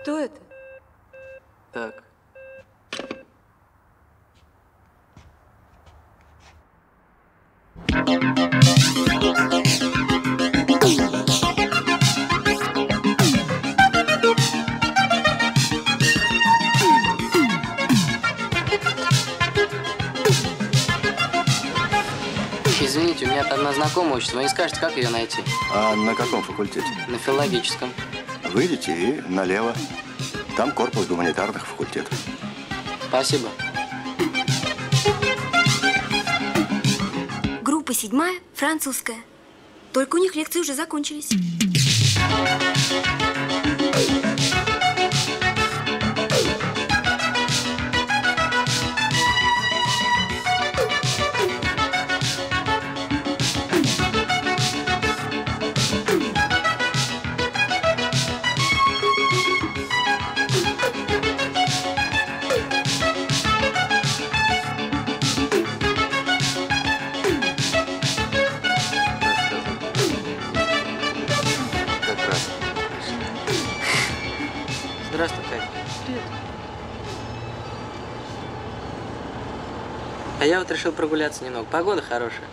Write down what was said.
Кто это? Так. Извините, у меня одна знакомая учится. Вы не скажете, как ее найти? А на каком факультете? На филологическом. Выйдите и налево. Там корпус гуманитарных факультетов. Спасибо. Группа 7-я, французская. Только у них лекции уже закончились. Здравствуй, Катя. Привет. А я вот решил прогуляться немного. Погода хорошая.